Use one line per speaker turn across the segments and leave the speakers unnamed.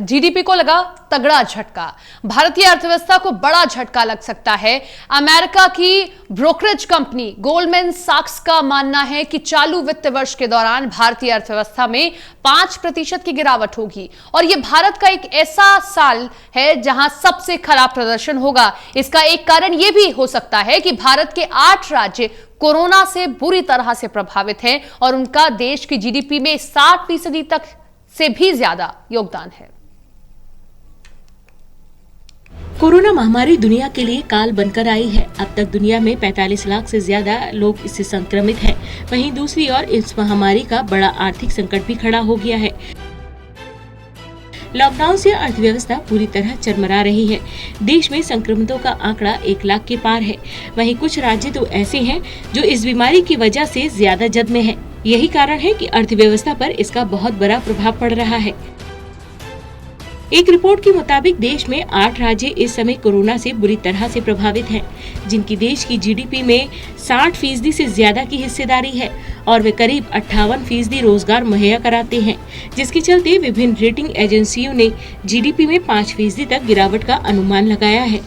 GDP को लगा तगड़ा झटका। भारतीय अर्थव्यवस्था को बड़ा झटका लग सकता है। अमेरिका की ब्रोकरेज कंपनी गोल्डमैन सैक्स का मानना है कि चालू वित्त वर्ष के दौरान भारतीय अर्थव्यवस्था में 5% की गिरावट होगी और यह भारत का एक ऐसा साल है जहां सबसे खराब प्रदर्शन होगा। इसका एक कारण यह भी हो सकता है कि भारत के 8 राज्य कोरोना से बुरी तरह से प्रभावित हैं और उनका देश की जीडीपी में 60% तक से भी ज्यादा योगदान है।
कोरोना महामारी दुनिया के लिए काल बनकर आई है। अब तक दुनिया में 45 लाख से ज्यादा लोग इससे संक्रमित हैं। वहीं दूसरी ओर इस महामारी का बड़ा आर्थिक संकट भी खड़ा हो गया है। लॉकडाउन से अर्थव्यवस्था पूरी तरह चरमरा रही है। देश में संक्रमितों का आंकड़ा 1 लाख के पार है। वहीं कुछ राज्य तो ऐसे हैं जो इस बीमारी की वजह से ज्यादा जद में हैं। यही कारण है कि अर्थव्यवस्था पर इसका बहुत बड़ा प्रभाव पड़ रहा है। एक रिपोर्ट के मुताबिक देश में 8 राज्य इस समय कोरोना से बुरी तरह से प्रभावित हैं, जिनकी देश की जीडीपी में 60% से ज्यादा की हिस्सेदारी है और वे करीब 58% रोजगार मुहैया कराते हैं, जिसके चलते विभिन्न रेटिंग एजेंसियों ने जीडीपी में 5% तक गिरावट का अनुमान लगाया है।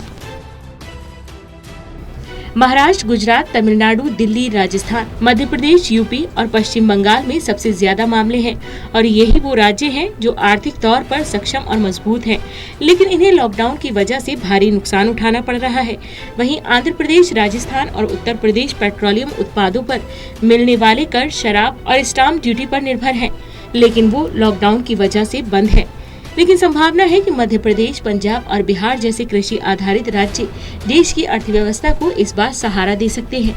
महाराष्ट्र, गुजरात, तमिलनाडु, दिल्ली, राजस्थान, मध्य प्रदेश, यूपी और पश्चिम बंगाल में सबसे ज्यादा मामले हैं और यही वो राज्य हैं जो आर्थिक तौर पर सक्षम और मजबूत हैं, लेकिन इन्हें लॉकडाउन की वजह से भारी नुकसान उठाना पड़ रहा है। वहीं आंध्र प्रदेश, राजस्थान और उत्तर प्रदेश पेट्रोलियम उत्पादों पर मिलने वाले कर, शराब और स्टाम्प ड्यूटी पर निर्भर है, लेकिन वो लॉकडाउन की वजह से बंद है। लेकिन संभावना है कि मध्य प्रदेश, पंजाब और बिहार जैसे कृषि आधारित राज्य देश की अर्थव्यवस्था को इस बार सहारा दे सकते हैं।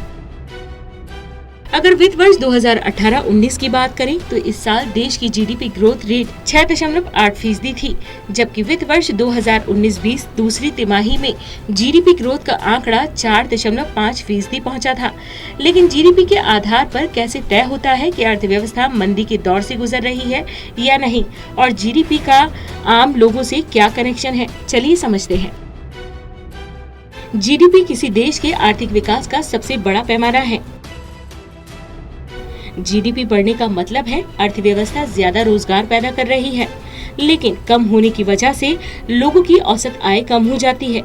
अगर वित्त वर्ष 2018-19 की बात करें तो इस साल देश की जीडीपी ग्रोथ रेट 6.8% थी, जबकि वित्त वर्ष 2019-20 दूसरी तिमाही में जीडीपी ग्रोथ का आंकड़ा 4.5% पहुंचा था। लेकिन जीडीपी के आधार पर कैसे तय होता है कि अर्थव्यवस्था मंदी के दौर से गुजर रही है या नहीं, और जीडीपी का आम लोगों से क्या कनेक्शन है, चलिए समझते हैं। जीडीपी किसी देश के आर्थिक विकास का सबसे बड़ा पैमाना है। जीडीपी बढ़ने का मतलब है अर्थव्यवस्था ज्यादा रोजगार पैदा कर रही है, लेकिन कम होने की वजह से लोगों की औसत आय कम हो जाती है।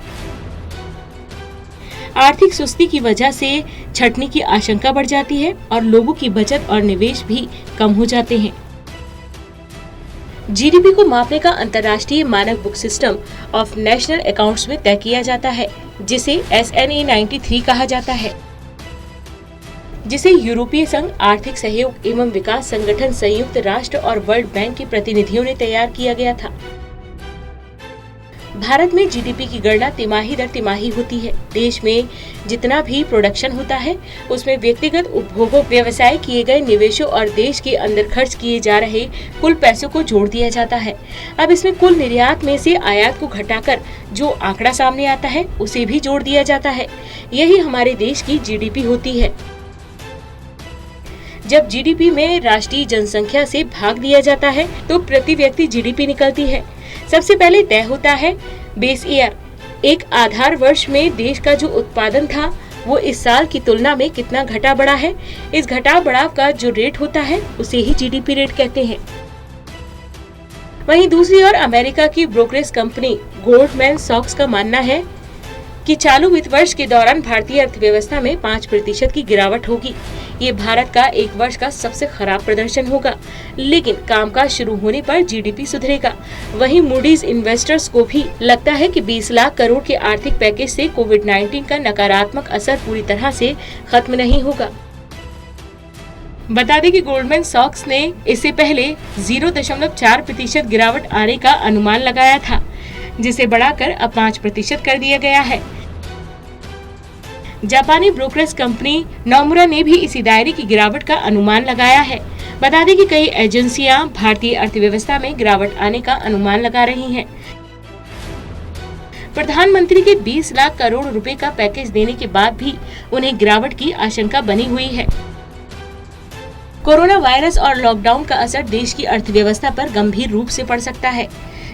आर्थिक सुस्ती की वजह से छंटनी की आशंका बढ़ जाती है और लोगों की बचत और निवेश भी कम हो जाते हैं। जीडीपी को मापने का अंतर्राष्ट्रीय मानक book system of national accounts में तय किया जाता है, जिसे SNA 93 कहा जाता है, जिसे यूरोपीय संघ, आर्थिक सहयोग एवं विकास संगठन, संयुक्त राष्ट्र और वर्ल्ड बैंक के प्रतिनिधियों ने तैयार किया गया था। भारत में जीडीपी की गणना तिमाही दर तिमाही होती है। देश में जितना भी प्रोडक्शन होता है उसमें व्यक्तिगत उपभोगों, व्यवसाय किए गए निवेशों और देश के अंदर खर्च किए जा रहे कुल पैसों को जोड़ दिया जाता है। अब इसमें कुल निर्यात में से आयात को घटाकर जो आंकड़ा सामने आता है उसे भी जोड़ दिया जाता है। यही हमारे देश की जीडीपी होती है। जब जीडीपी में राष्ट्रीय जनसंख्या से भाग दिया जाता है तो प्रति व्यक्ति जीडीपी निकलती है। सबसे पहले तय होता है बेस ईयर, एक आधार वर्ष में देश का जो उत्पादन था वो इस साल की तुलना में कितना घटा बढ़ा है। इस घटाव बढ़ाव का जो रेट होता है उसे ही जीडीपी रेट कहते हैं। वहीं दूसरी ओर अमेरिका की ब्रोकरेज कंपनी गोल्डमैन सैक्स का मानना है कि चालू वित्त वर्ष के दौरान भारतीय अर्थव्यवस्था में 5% की गिरावट होगी। ये भारत का एक वर्ष का सबसे खराब प्रदर्शन होगा, लेकिन कामकाज शुरू होने पर जीडीपी सुधरेगा। वहीं मूडीज इन्वेस्टर्स को भी लगता है कि 20 लाख करोड़ के आर्थिक पैकेज से कोविड-19 का नकारात्मक असर पूरी तरह से खत्म नहीं होगा। बता दें कि गोल्डमैन सैक्स ने इससे पहले 0.4% गिरावट आने का अनुमान लगाया था, जिसे बढ़ाकर अब 5% कर दिया गया है। जापानी ब्रोकरेज कंपनी नोमुरा ने भी इसी दायरे की गिरावट का अनुमान लगाया है। बता दें कि कई एजेंसियां भारतीय अर्थव्यवस्था में गिरावट आने का अनुमान लगा रही हैं। प्रधानमंत्री के 20 लाख करोड़ रुपए का पैकेज देने के बाद भी उन्हें गिरावट की आशंका बनी हुई है। कोरोना वायरस और लॉकडाउन का असर देश की अर्थव्यवस्था पर गंभीर रूप से पड़ सकता है।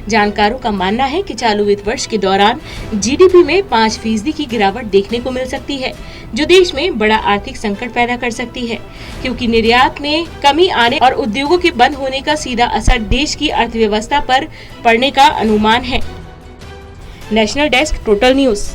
जानकारों का मानना है कि चालू वित्त वर्ष के दौरान जीडीपी में 5% की गिरावट देखने को मिल सकती है, जो देश में बड़ा आर्थिक संकट पैदा कर सकती है, क्योंकि निर्यात में कमी आने और उद्योगों के बंद होने का सीधा असर देश की अर्थव्यवस्था पर पड़ने का अनुमान है। National desk, total news.